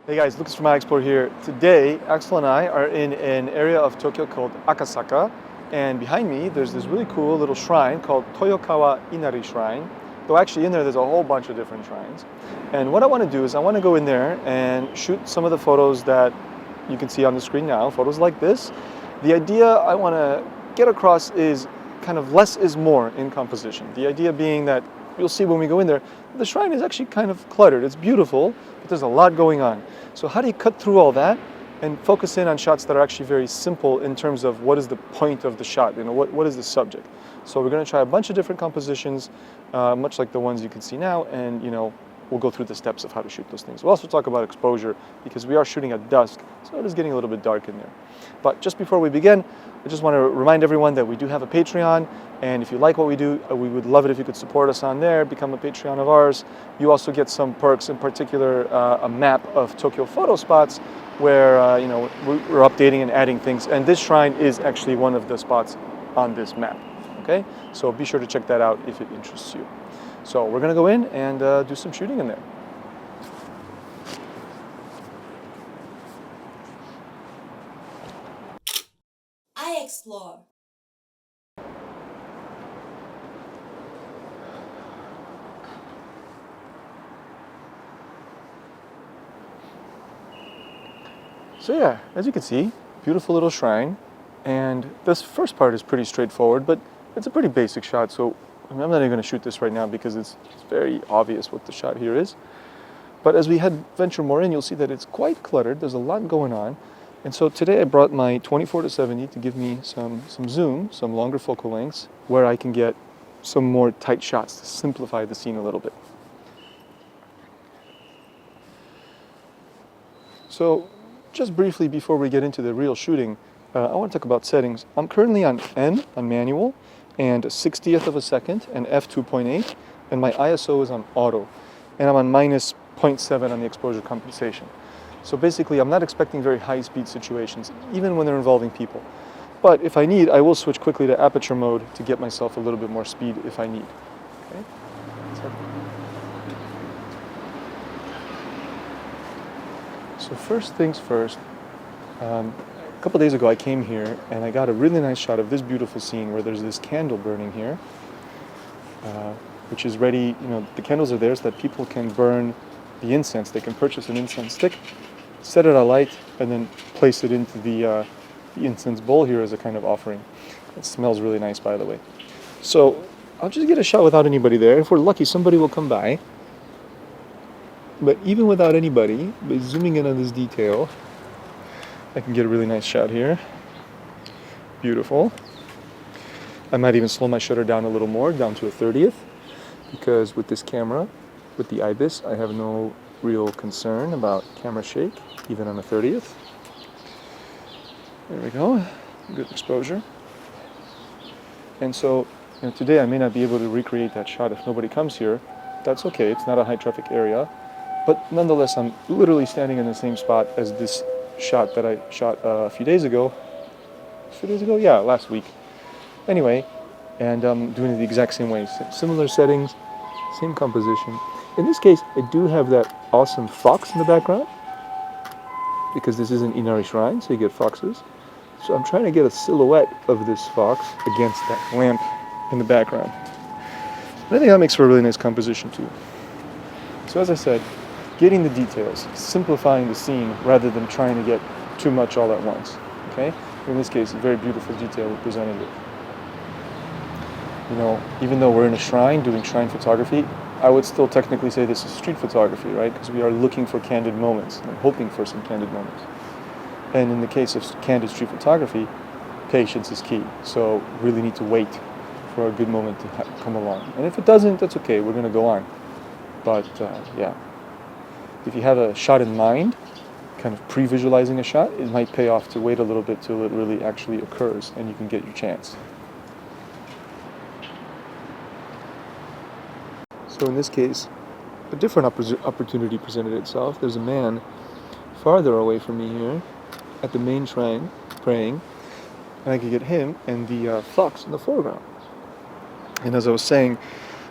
Hey guys, Lucas from iExplore here. Today, Axel and I are in an area of Tokyo called Akasaka, and behind me there's this really cool little shrine called Toyokawa Inari Shrine. Though actually in there's a whole bunch of different shrines. And what I want to do is I want to go in there and shoot some of the photos that you can see on the screen now, photos like this. The idea I want to get across is kind of less is more in composition. The idea being that you'll see when we go in there, the shrine is actually kind of cluttered. It's beautiful, but there's a lot going on. So how do you cut through all that and focus in on shots that are actually very simple in terms of what is the point of the shot, what is the subject? So we're going to try a bunch of different compositions, much like the ones you can see now, and we'll go through the steps of how to shoot those things. We'll also talk about exposure because we are shooting at dusk, so it is getting a little bit dark in there. But just before we begin, I just want to remind everyone that we do have a Patreon, and if you like what we do, we would love it if you could support us on there, become a Patreon of ours. You also get some perks, in particular a map of Tokyo photo spots where we're updating and adding things, and this shrine is actually one of the spots on this map. Okay, so be sure to check that out if it interests you. So we're gonna go in and do some shooting in there. iExplore. So yeah, as you can see, beautiful little shrine. And this first part is pretty straightforward, but it's a pretty basic shot. So I'm not even going to shoot this right now because it's very obvious what the shot here is. But as we venture more in, you'll see that it's quite cluttered. There's a lot going on. And so today I brought my 24-70 to give me some zoom, some longer focal lengths, where I can get some more tight shots to simplify the scene a little bit. So just briefly before we get into the real shooting, I want to talk about settings. I'm currently on N, on manual, and 1/60th of a second, and f2.8, and my ISO is on auto, and I'm on minus 0.7 on the exposure compensation. So basically, I'm not expecting very high-speed situations, even when they're involving people. But if I need, I will switch quickly to aperture mode to get myself a little bit more speed if I need. Okay? So first things first, a couple days ago I came here and I got a really nice shot of this beautiful scene where there's this candle burning here, which is ready, the candles are there so that people can burn the incense. They can purchase an incense stick, set it alight, and then place it into the incense bowl here as a kind of offering. It smells really nice, by the way. So I'll just get a shot without anybody there. If we're lucky, somebody will come by. But even without anybody, by zooming in on this detail, I can get a really nice shot here. Beautiful. I might even slow my shutter down a little more, down to a 30th, because with this camera, with the IBIS, I have no real concern about camera shake, even on a 30th. There we go, good exposure. And so, today I may not be able to recreate that shot if nobody comes here. That's okay, it's not a high traffic area. But nonetheless, I'm literally standing in the same spot as this shot that I shot a few days ago. A few days ago? Yeah, last week. Anyway, and I'm doing it the exact same way. Similar settings, same composition. In this case, I do have that awesome fox in the background, because this is an Inari Shrine, so you get foxes. So I'm trying to get a silhouette of this fox against that lamp in the background. And I think that makes for a really nice composition too. So as I said, getting the details, simplifying the scene rather than trying to get too much all at once. Okay? In this case, a very beautiful detail we presented it. Even though we're in a shrine doing shrine photography, I would still technically say this is street photography, right? Because we are looking for candid moments and hoping for some candid moments. And in the case of candid street photography, patience is key. So really need to wait for a good moment to come along. And if it doesn't, that's okay. We're going to go on. But yeah, if you have a shot in mind, kind of pre-visualizing a shot, it might pay off to wait a little bit till it really actually occurs and you can get your chance. So in this case, a different opportunity presented itself. There's a man farther away from me here at the main shrine praying, and I could get him and the fox in the foreground. And as I was saying,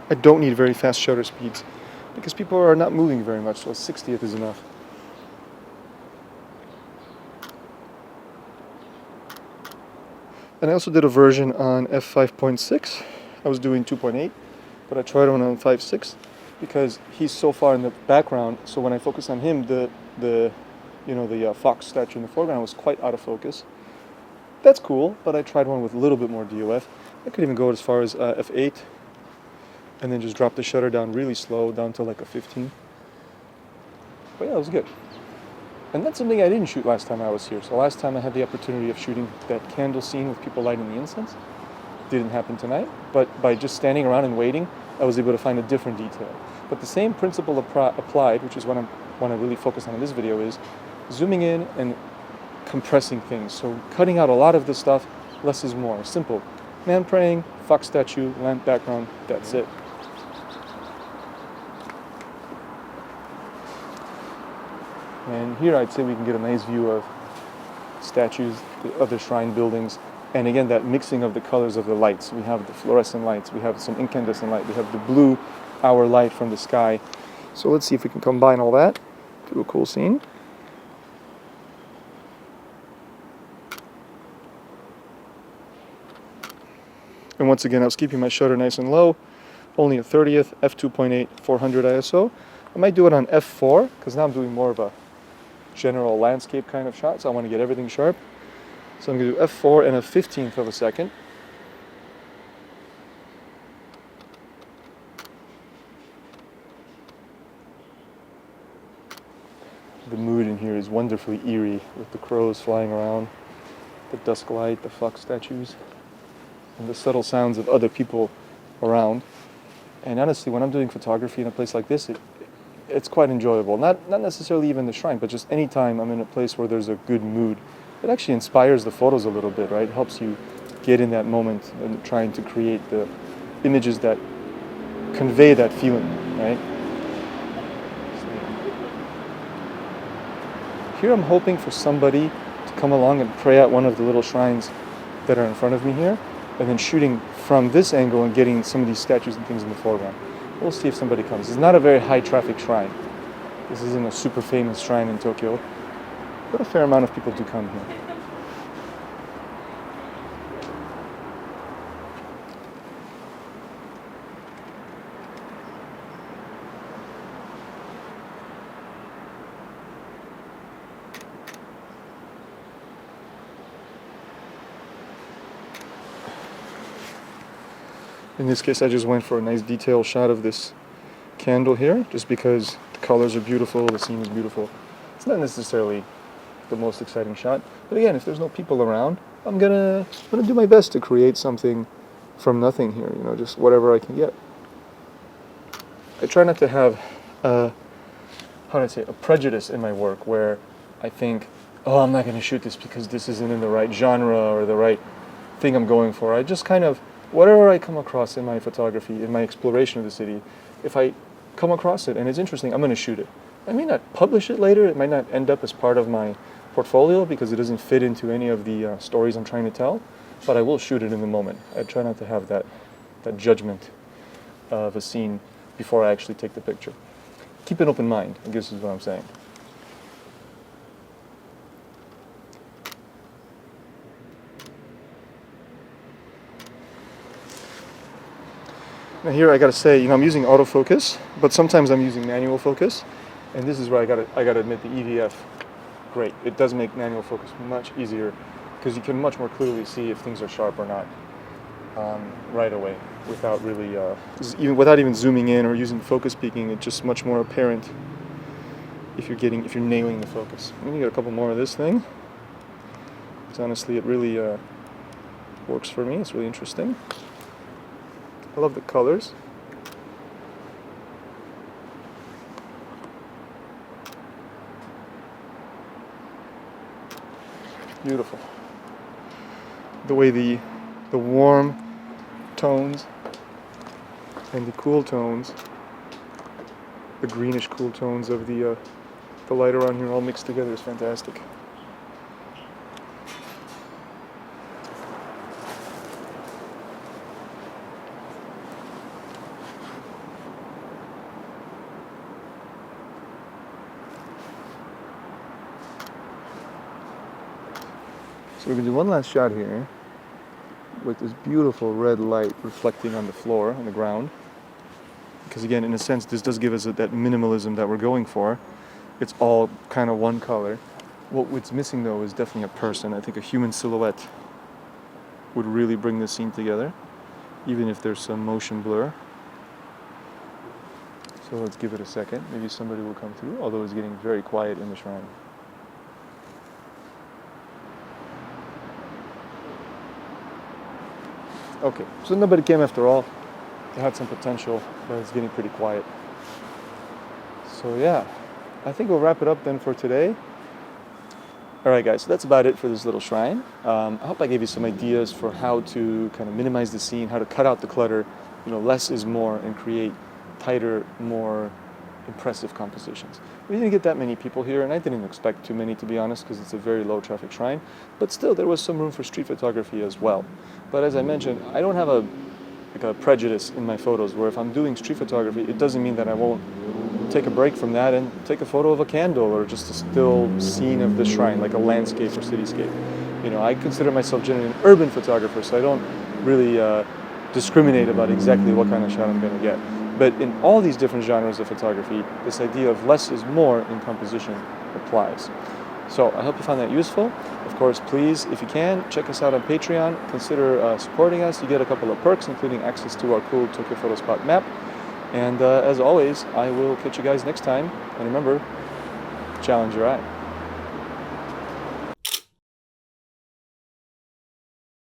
I don't need very fast shutter speeds because people are not moving very much, so a 60th is enough. And I also did a version on f5.6. I was doing 2.8, but I tried one on 5.6 because he's so far in the background. So when I focus on him, the fox statue in the foreground was quite out of focus. That's cool, but I tried one with a little bit more DOF. I could even go as far as f8, and then just drop the shutter down really slow, down to like a 15. But yeah, it was good. And that's something I didn't shoot last time I was here. So last time I had the opportunity of shooting that candle scene with people lighting the incense. Didn't happen tonight, but by just standing around and waiting, I was able to find a different detail. But the same principle applied, which is what I want to really focus on in this video, is zooming in and compressing things. So cutting out a lot of the stuff, less is more. Simple. Man praying, fox statue, lamp background, that's it. And here I'd say we can get a nice view of statues, the other shrine buildings, and again that mixing of the colors of the lights. We have the fluorescent lights, we have some incandescent light, we have the blue hour light from the sky. So let's see if we can combine all that to a cool scene. And once again, I was keeping my shutter nice and low, only a 30th, f2.8, 400 ISO. I might do it on f4, because now I'm doing more of a general landscape kind of shot, so I want to get everything sharp. So I'm going to do f4 and a 15th of a second. The mood in here is wonderfully eerie, with the crows flying around, the dusk light, the fox statues, and the subtle sounds of other people around. And honestly, when I'm doing photography in a place like this, it's quite enjoyable. Not necessarily even the shrine, but just any time I'm in a place where there's a good mood. It actually inspires the photos a little bit, right? It helps you get in that moment and trying to create the images that convey that feeling, right? So here I'm hoping for somebody to come along and pray at one of the little shrines that are in front of me here, and then shooting from this angle and getting some of these statues and things in the foreground. We'll see if somebody comes. It's not a very high traffic shrine. This isn't a super famous shrine in Tokyo, but a fair amount of people do come here. In this case, I just went for a nice detailed shot of this candle here, just because the colors are beautiful, the scene is beautiful. It's not necessarily the most exciting shot, but again, if there's no people around, I'm gonna do my best to create something from nothing here, you know, just whatever I can get. I try not to have a prejudice in my work where I think, oh, I'm not gonna shoot this because this isn't in the right genre or the right thing I'm going for. I just kind of, whatever I come across in my photography, in my exploration of the city, if I come across it and it's interesting, I'm going to shoot it. I may not publish it later, it might not end up as part of my portfolio because it doesn't fit into any of the stories I'm trying to tell, but I will shoot it in the moment. I try not to have that judgment of a scene before I actually take the picture. Keep an open mind, I guess is what I'm saying. Now here I gotta say, you know, I'm using autofocus, but sometimes I'm using manual focus, and this is where I gotta admit the EVF, great. It does make manual focus much easier because you can much more clearly see if things are sharp or not right away, without really without even zooming in or using focus peaking. It's just much more apparent if you're nailing the focus. I'm gonna get a couple more of this thing, because honestly, it really works for me. It's really interesting. I love the colors. Beautiful. The way the warm tones and the cool tones, the greenish cool tones of the light around here all mixed together is fantastic. So we can do one last shot here. with this beautiful red light reflecting on the floor, on the ground. Because again, in a sense, this does give us that minimalism that we're going for. It's all kind of one color. What's missing though is definitely a person. I think a human silhouette would really bring this scene together, even if there's some motion blur. So let's give it a second. Maybe somebody will come through, although it's getting very quiet in the shrine. Okay, so nobody came after all. It had some potential, but it's getting pretty quiet. So yeah, I think we'll wrap it up then for today. All right, guys, so that's about it for this little shrine. I hope I gave you some ideas for how to kind of minimize the scene, how to cut out the clutter. You know, less is more, and create tighter, more impressive compositions. We didn't get that many people here, and I didn't expect too many, to be honest, because it's a very low traffic shrine. But still, there was some room for street photography as well. But as I mentioned, I don't have a prejudice in my photos, where if I'm doing street photography, it doesn't mean that I won't take a break from that and take a photo of a candle or just a still scene of the shrine, like a landscape or cityscape. You know, I consider myself generally an urban photographer, so I don't really discriminate about exactly what kind of shot I'm going to get. But in all these different genres of photography, this idea of less is more in composition applies. So I hope you found that useful. Of course, please, if you can, check us out on Patreon. Consider supporting us. You get a couple of perks, including access to our cool Tokyo Photo Spot map. And as always, I will catch you guys next time. And remember, challenge your eye.